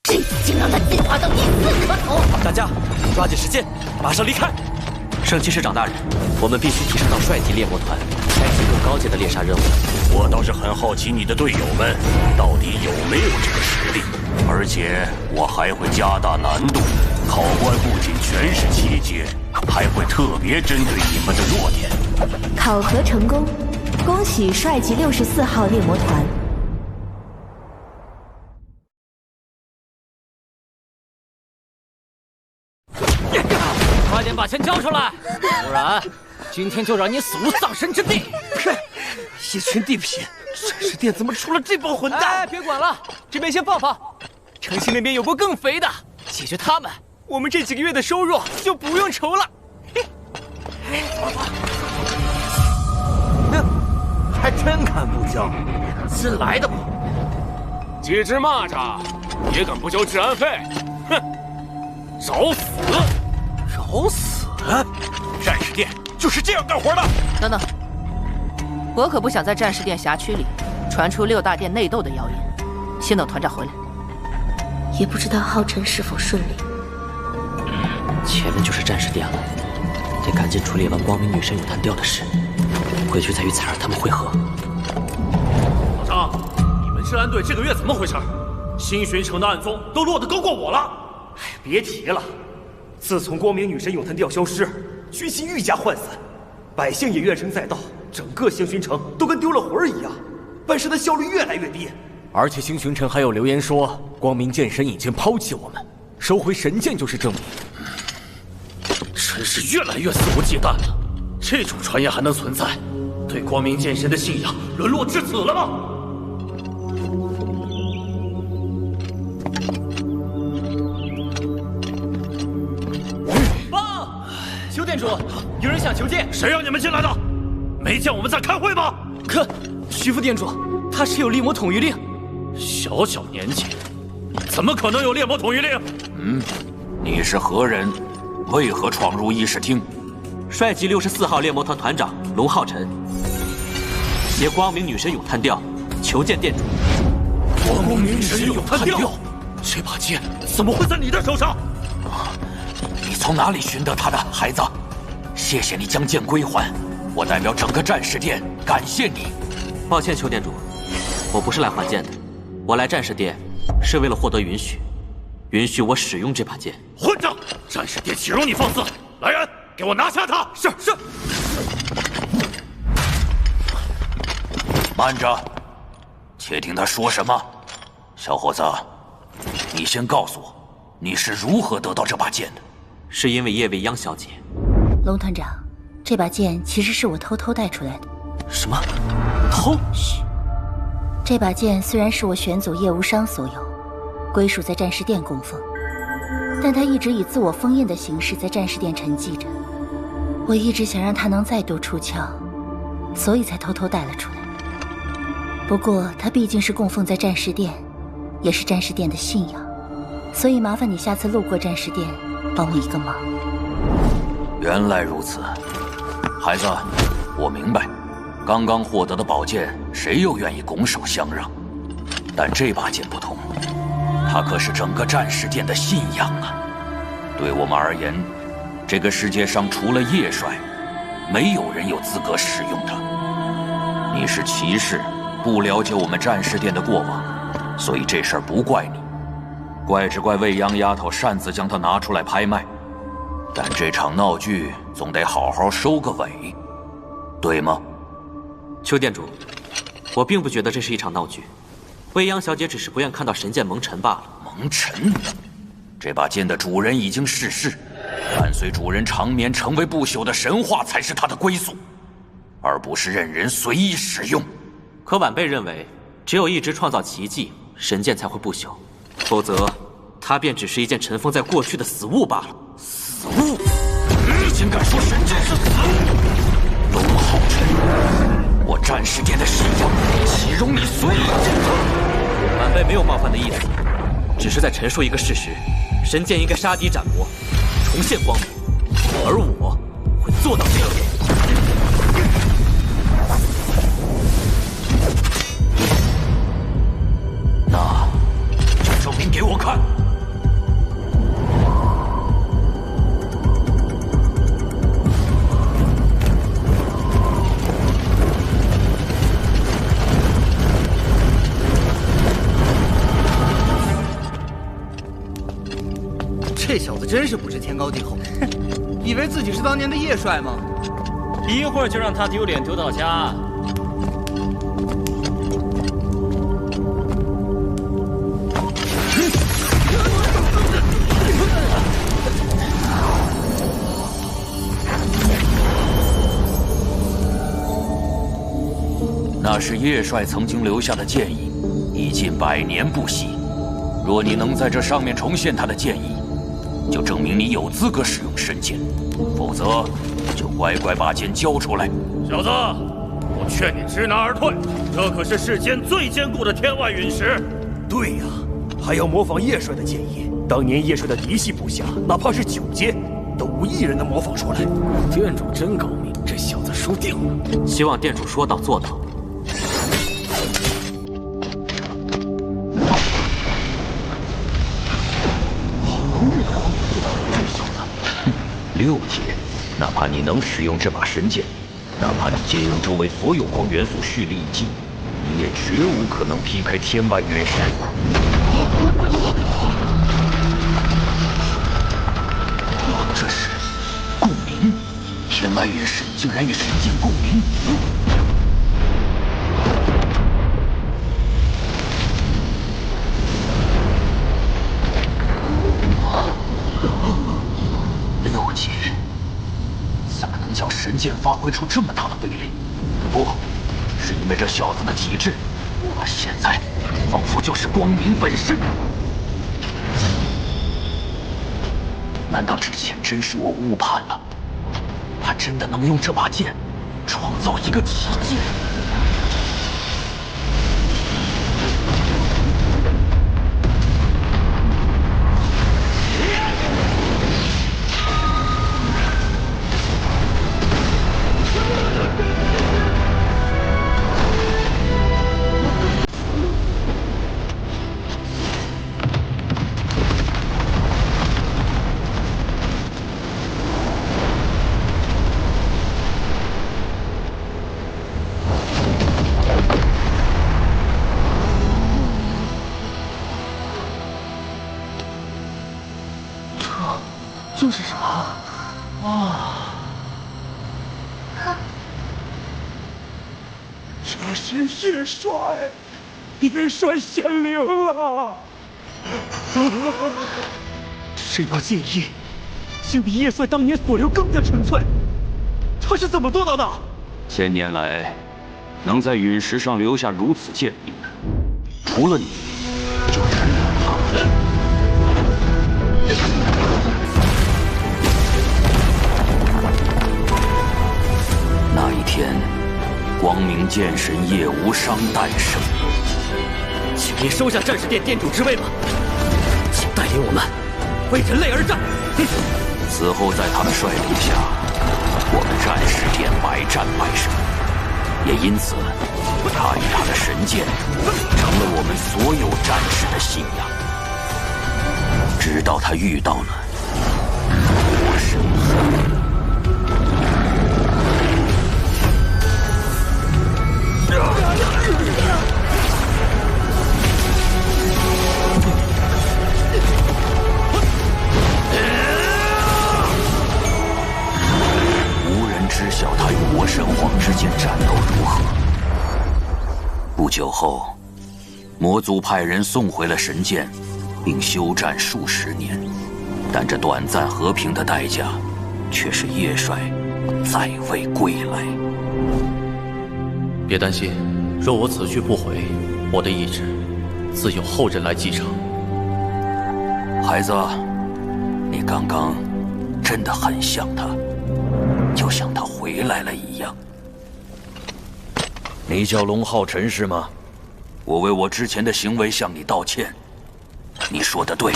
这次竟让他进化到第4颗头！大家抓紧时间，马上离开！圣骑士长大人，我们必须提升到帅级猎魔团，开启更高阶的猎杀任务。我倒是很好奇你的队友们到底有没有这个实力，而且我还会加大难度。考官不仅全是7阶，还会特别针对你们的弱点。考核成功，恭喜帅级64号猎魔团。快点把钱交出来，不然今天就让你死无葬身之地！一群地痞，战士店怎么出了这帮混蛋？哎，别管了，这边先放放。城西那边有过更肥的，解决他们，我们这几个月的收入就不用愁了。还真敢不交，新来的吧？几只蚂蚱也敢不交治安费？哼，找死！找死！战士店就是这样干活的。等等，我可不想在战士殿辖区里传出6大殿内斗的谣言。先等团长回来。也不知道浩辰是否顺利。前面就是战士殿了，得赶紧处理完光明女神咏叹调的事，回去再与彩儿他们会合。老张，你们治安队这个月怎么回事？新巡城的暗宗都落得高过我了。哎，别提了，自从光明女神咏叹调消失，军心愈加涣散，百姓也怨声载道，整个星巡城都跟丢了魂儿一样，办事的效率越来越低。而且星巡城还有流言说，光明剑神已经抛弃我们，收回神剑就是证明。真是越来越肆无忌惮了，这种传言还能存在？对光明剑神的信仰沦落至此了吗？报！邱店主，有人想求见。谁让你们进来的？没见我们在开会吗？可，徐副店主，他是有猎魔统御令。小小年纪，怎么可能有猎魔统御令？你是何人？为何闯入议事厅？帅级64号猎魔团团长龙浩辰，携光明女神咏叹调求见店主。光明女神咏叹调，这把剑怎么会在你的手上？你从哪里寻得他的孩子？谢谢你将剑归还，我代表整个战士殿感谢你。抱歉，邱店主，我不是来还剑的，我来战士殿是为了获得允许我使用这把剑。混账！战士殿岂容你放肆！来人，给我拿下他！是。慢着，且听他说什么。小伙子，你先告诉我，你是如何得到这把剑的？是因为叶未央小姐。龙团长，这把剑其实是我偷偷带出来的。什么？偷？嘘。这把剑虽然是我玄祖叶无伤所有，归属在战士殿供奉，但他一直以自我封印的形式在战士殿沉寂着。我一直想让他能再度出鞘，所以才偷偷带了出来。不过他毕竟是供奉在战士殿，也是战士殿的信仰，所以麻烦你下次路过战士殿，帮我一个忙。原来如此，孩子，我明白，刚刚获得的宝剑，谁又愿意拱手相让？但这把剑不同，它可是整个战士殿的信仰啊！对我们而言，这个世界上除了叶帅，没有人有资格使用它。你是骑士，不了解我们战士殿的过往，所以这事儿不怪你，怪只怪未央丫头擅自将它拿出来拍卖。但这场闹剧总得好好收个尾，对吗？邱店主，我并不觉得这是一场闹剧，未央小姐只是不愿看到神剑蒙尘罢了。蒙尘？这把剑的主人已经逝世，伴随主人长眠成为不朽的神话才是它的归宿，而不是任人随意使用。可晚辈认为，只有一直创造奇迹，神剑才会不朽，否则它便只是一件尘封在过去的死物罢了。死物？你竟敢说神剑是死物？龙浩辰，我战士殿的信仰，岂容你随意践踏？晚辈没有冒犯的意思，只是在陈述一个事实：神剑应该杀敌斩魔，重现光明，而我会做到这一点。那就证明给我看。真是不知天高地厚，以为自己是当年的叶帅吗？一会儿就让他丢脸丢到家。那是叶帅曾经留下的剑意，已近100年不息。若你能在这上面重现他的剑意，就证明你有资格使用神剑，否则就乖乖把剑交出来。小子，我劝你知难而退，这可是世间最坚固的天外陨石。对呀，还要模仿叶帅的剑意。当年叶帅的嫡系部下，哪怕是9阶，都无一人能模仿出来。店主真高明，这小子输定了。希望店主说到做到。6阶，哪怕你能使用这把神剑，哪怕你借用周围所有光元素蓄力一击，你也绝无可能劈开天外陨石。这是共鸣，天外陨石竟然与神剑共鸣。6阶，怎么能将神剑发挥出这么大的威力？不，是因为这小子的体质，他现在仿佛就是光明本身。难道之前真是我误判了？他真的能用这把剑创造一个奇迹？这是什么？啊！这是叶帅，叶帅显灵了！这把剑意，竟比叶帅当年所留更加纯粹。他是怎么做到的？1000年来，能在陨石上留下如此剑意的，除了你，就只有他。那一天，光明剑神叶无伤诞生。请您收下战士殿殿主之位吧，请带领我们为人类而战。此后，在他的率领下，我们战士殿百战百胜，也因此，他与他的神剑成了我们所有战士的信仰。直到他遇到了火神河。无人知晓他与魔神皇之间战斗如何。不久后，魔族派人送回了神剑，并休战数十年。但这短暂和平的代价，却是叶帅再未归来。别担心，若我此去不回，我的意志自有后人来继承。孩子，你刚刚真的很像他，就像他回来了一样。你叫龙浩辰是吗？我为我之前的行为向你道歉。你说的对，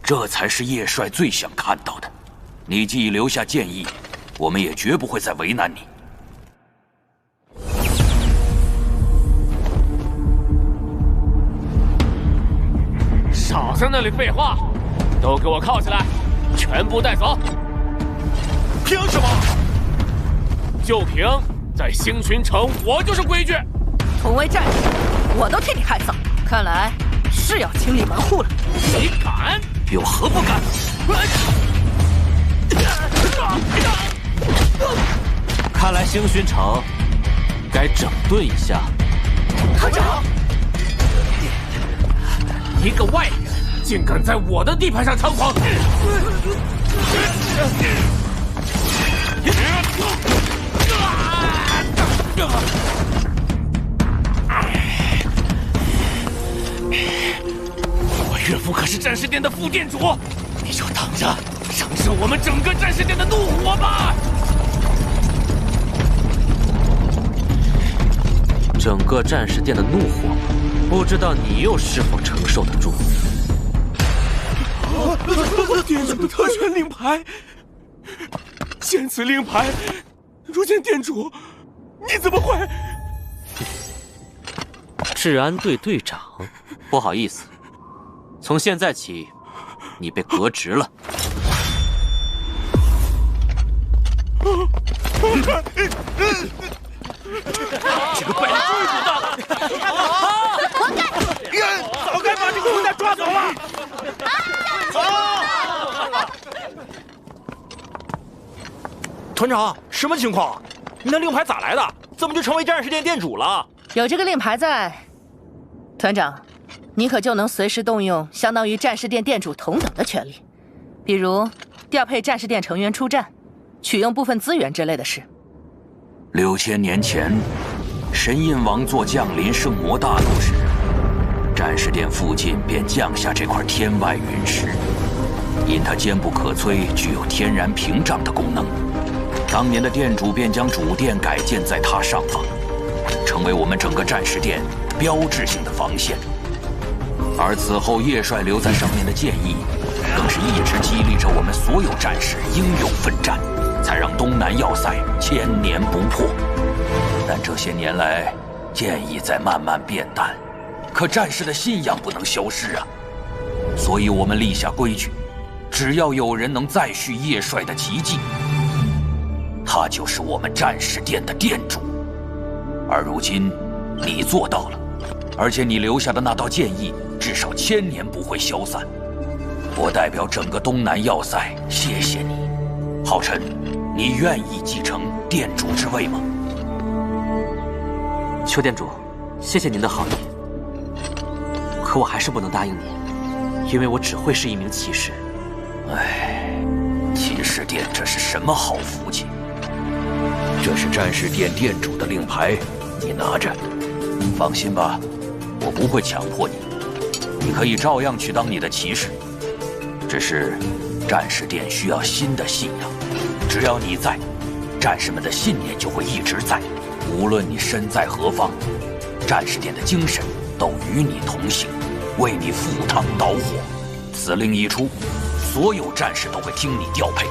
这才是叶帅最想看到的。你既已留下剑意，我们也绝不会再为难你。少在那里废话，都给我铐起来，全部带走！凭什么？就凭在星群城，我就是规矩。同为战士，我都替你害臊，看来是要清理门户了。你敢？有何不敢？看来星勋城该整顿一下。团长，一个外人竟敢在我的地盘上猖狂！我岳父可是战士殿的副殿主，你就等着承受我们整个战士殿的怒火吧！整个战士殿的怒火，不知道你又是否承受得住？殿主的特权令牌，见此令牌，如见殿主，你怎么会？治安队队长，不好意思，从现在起，你被革职了。这个败了追捕的！活该！早该把这个混蛋抓走了！团长，什么情况？你那令牌咋来的？怎么就成为战士殿殿主了？有这个令牌在，团长，你可就能随时动用相当于战士殿殿主同等的权利，比如调配战士殿成员出战、取用部分资源之类的事。6000年前，神印王座降临圣魔大陆时，战士殿附近便降下这块天外陨石，因它坚不可摧，具有天然屏障的功能。当年的殿主便将主殿改建在它上方，成为我们整个战士殿标志性的防线。而此后叶帅留在上面的建议，更是一直激励着我们所有战士英勇奋战，才让东南要塞千年不破。但这些年来，建议在慢慢变淡，可战士的信仰不能消失啊！所以我们立下规矩，只要有人能再续叶帅的奇迹，他就是我们战士殿的殿主。而如今，你做到了，而且你留下的那道剑意，至少1000年不会消散。我代表整个东南要塞，谢谢你，浩辰，你愿意继承殿主之位吗？邱殿主，谢谢您的好意，可我还是不能答应你，因为我只会是一名骑士。唉，骑士殿这是什么好福气？这是战士殿殿主的令牌，你拿着。放心吧，我不会强迫你，你可以照样去当你的骑士。只是，战士殿需要新的信仰，只要你在，战士们的信念就会一直在。无论你身在何方，战士殿的精神都与你同行，为你赴汤蹈火。此令一出，所有战士都会听你调配，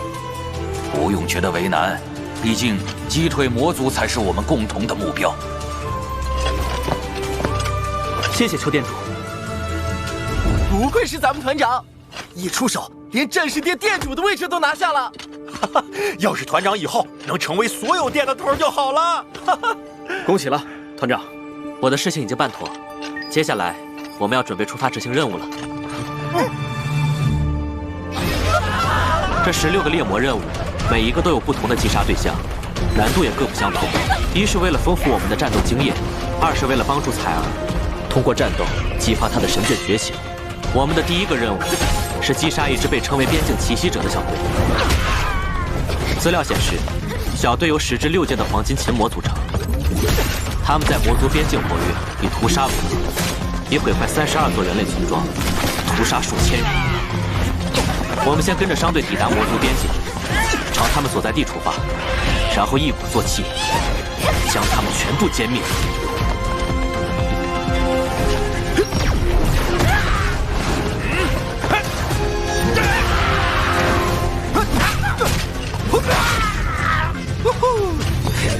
不用觉得为难，毕竟击退魔族才是我们共同的目标。谢谢邱殿主。不愧是咱们团长，一出手连战士殿殿主的位置都拿下了。要是团长以后能成为所有殿的头就好了。恭喜了，团长，我的事情已经办妥，接下来我们要准备出发执行任务了。这16个猎魔任务，每一个都有不同的击杀对象，难度也各不相同。一是为了丰富我们的战斗经验，二是为了帮助采儿通过战斗激发他的神剑觉醒。我们的第一个任务是击杀一支被称为边境奇袭者的小队。资料显示，小队由10至6件的黄金琴魔组成，他们在魔族边境活跃，以屠杀为业，已毁坏32座人类村庄，屠杀数千人。我们先跟着商队抵达魔族边境，朝他们所在地出发，然后一鼓作气，将他们全部歼灭。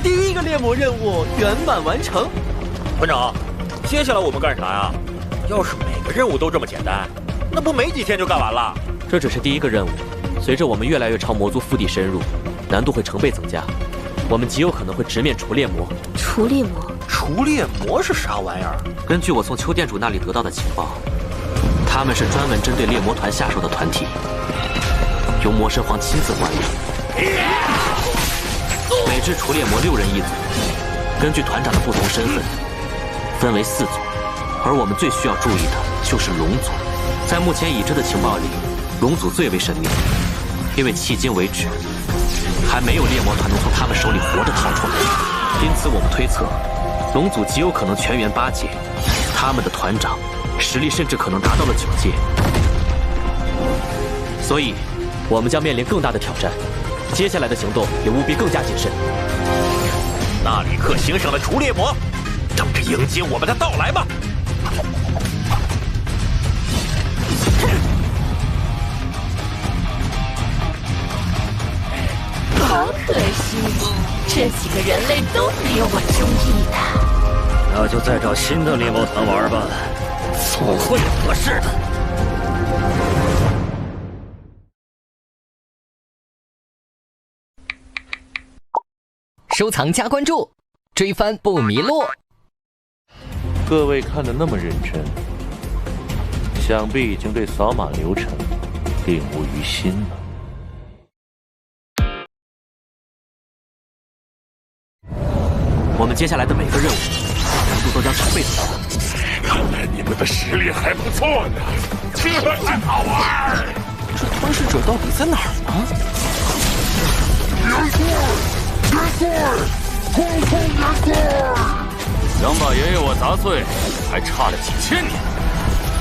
第一个猎魔任务圆满完成。团长，接下来我们干啥呀？要是每个任务都这么简单，那不没几天就干完了？这只是第一个任务，随着我们越来越朝魔族腹地深入，难度会成倍增加。我们极有可能会直面除猎魔。除猎魔？除猎魔是啥玩意儿？根据我从邱殿主那里得到的情报，他们是专门针对猎魔团下手的团体。由魔神皇亲自管理。每支除猎魔6人一组，根据团长的不同身份，分为4组。而我们最需要注意的就是龙族。在目前已知的情报里，龙族最为神秘，因为迄今为止，还没有猎魔团能从他们手里活着逃出来。因此，我们推测，龙族极有可能全员8阶，他们的团长实力甚至可能达到了9阶。所以，我们将面临更大的挑战。接下来的行动也务必更加谨慎。纳里克行省的除猎魔，等着迎接我们的到来吧！好可惜，这几个人类都没有我中意的。那就再找新的猎魔团玩吧，总会有合适的。收藏加关注，追番不迷路。各位看得那么认真，想必已经对扫码流程领悟于心了。我们接下来的每个任务难度都将成倍增加。看来你们的实力还不错呢，这真好玩。这吞噬者到底在哪儿呢？元帅，通通元帅！想把爷爷我砸碎，还差了几千年。